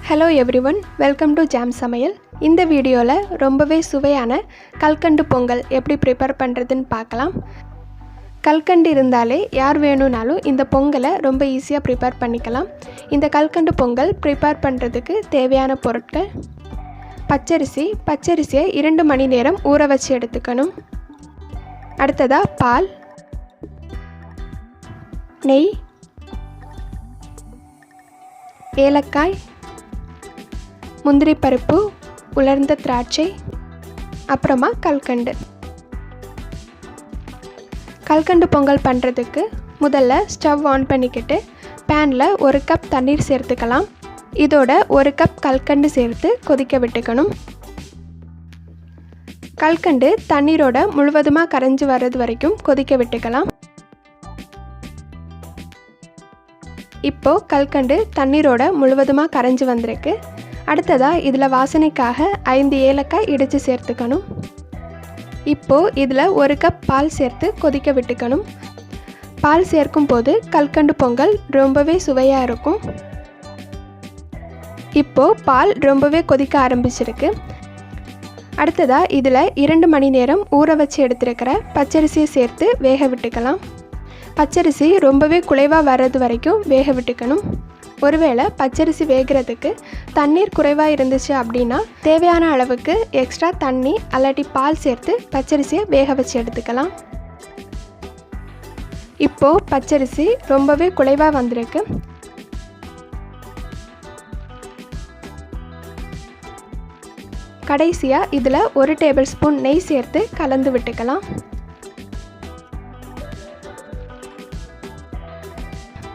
Hello everyone, welcome to Jam சமையல். இந்த வீடியோல ரொம்பவே சுவையான கல்கண்டு பொங்கல் எப்படி prepare பண்றதுன்னு பார்க்கலாம். கல்கண்டு இருந்தாலே யார் வேணும்னாலும் இந்த பொங்கலை ரொம்ப ஈஸியா prepare பண்ணிக்கலாம். இந்த கல்கண்டு பொங்கல் prepare பண்றதுக்கு தேவையான பொருட்கள்: பச்சரிசியை 2 மணி நேரம் ஊற வச்சு எடுத்துக்கணும். அடுத்ததா பால், நெய், ஏலக்காய், முந்திரி பருப்பு, உலர்ந்த திராட்சை, அப்புறமா கல்கண்டு பொங்கல் பண்ணுறதுக்கு முதல்ல ஸ்டவ் ஆன் பண்ணிக்கிட்டு பேனில் 1 கப் தண்ணீர் சேர்த்துக்கலாம். இதோட 1 கப் கல்கண்டு சேர்த்து கொதிக்க விட்டுக்கணும். கல்கண்டு தண்ணீரோட முழுவதுமாக கரைஞ்சி வர்றது வரைக்கும் கொதிக்க விட்டுக்கலாம். இப்போது கல்கண்டு தண்ணீரோட முழுவதுமாக கரைஞ்சி வந்திருக்கு. அடுத்ததாக இதில் வாசனைக்காக 5 ஏலக்காய் இடித்து சேர்த்துக்கணும். இப்போது இதில் 1 கப் பால் சேர்த்து கொதிக்க விட்டுக்கணும். பால் சேர்க்கும் போது கல்கண்டு பொங்கல் ரொம்பவே சுவையாக இருக்கும். இப்போது பால் ரொம்பவே கொதிக்க ஆரம்பிச்சிருக்கு. அடுத்ததாக இதில் 2 மணி நேரம் ஊற வச்சு எடுத்துருக்கிற பச்சரிசியை சேர்த்து வேக விட்டுக்கலாம். பச்சரிசி ரொம்பவே குழைவாக வர்றது வரைக்கும் வேக விட்டுக்கணும். ஒருவேளை பச்சரிசி வேகிறதுக்கு தண்ணீர் குறைவாக இருந்துச்சு அப்படின்னா தேவையான அளவுக்கு எக்ஸ்ட்ரா தண்ணி அல்லாட்டி பால் சேர்த்து பச்சரிசியை வேக வச்சு எடுத்துக்கலாம். இப்போது பச்சரிசி ரொம்பவே குழைவாக வந்திருக்கு. கடைசியாக இதில் 1 டேபிள் ஸ்பூன் நெய் சேர்த்து கலந்து விட்டுக்கலாம்.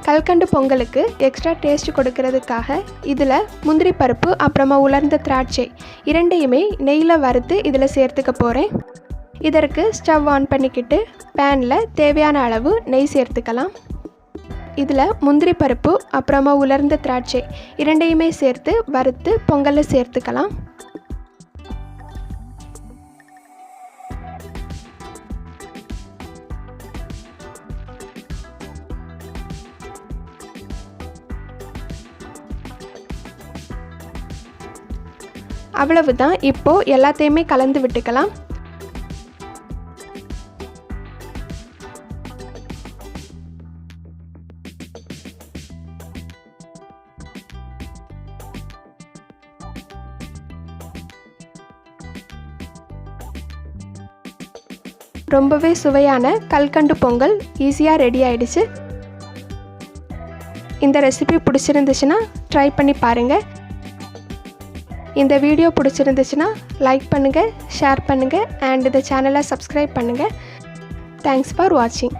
கல்கண்டு பொங்கலுக்கு எக்ஸ்ட்ரா டேஸ்ட் கொடுக்கறதுக்காக இதில் முந்திரி பருப்பு அப்புறமா உலர்ந்த திராட்சை இரண்டையுமே நெய்யில் வறுத்து இதில் சேர்த்துக்க போகிறேன். இதற்கு ஸ்டவ் ஆன் பண்ணிக்கிட்டு பேனில் தேவையான அளவு நெய் சேர்த்துக்கலாம். இதில் முந்திரி பருப்பு அப்புறமா உலர்ந்த திராட்சை இரண்டையுமே சேர்த்து வறுத்து பொங்கலில் சேர்த்துக்கலாம். அவ்வளவுதான். இப்போது எல்லாத்தையுமே கலந்து விட்டுக்கலாம். ரொம்பவே சுவையான கல்கண்டு பொங்கல் ஈஸியாக ரெடி ஆயிடுச்சு. இந்த ரெசிபி பிடிச்சிருந்துச்சுன்னா ட்ரை பண்ணி பாருங்கள். இந்த வீடியோ பிடிச்சிருந்துச்சுன்னா லைக் பண்ணுங்கள், ஷேர் பண்ணுங்கள் அண்ட் இந்த சேனலை சப்ஸ்கிரைப் பண்ணுங்கள். தேங்க்ஸ் ஃபார் வாட்சிங்.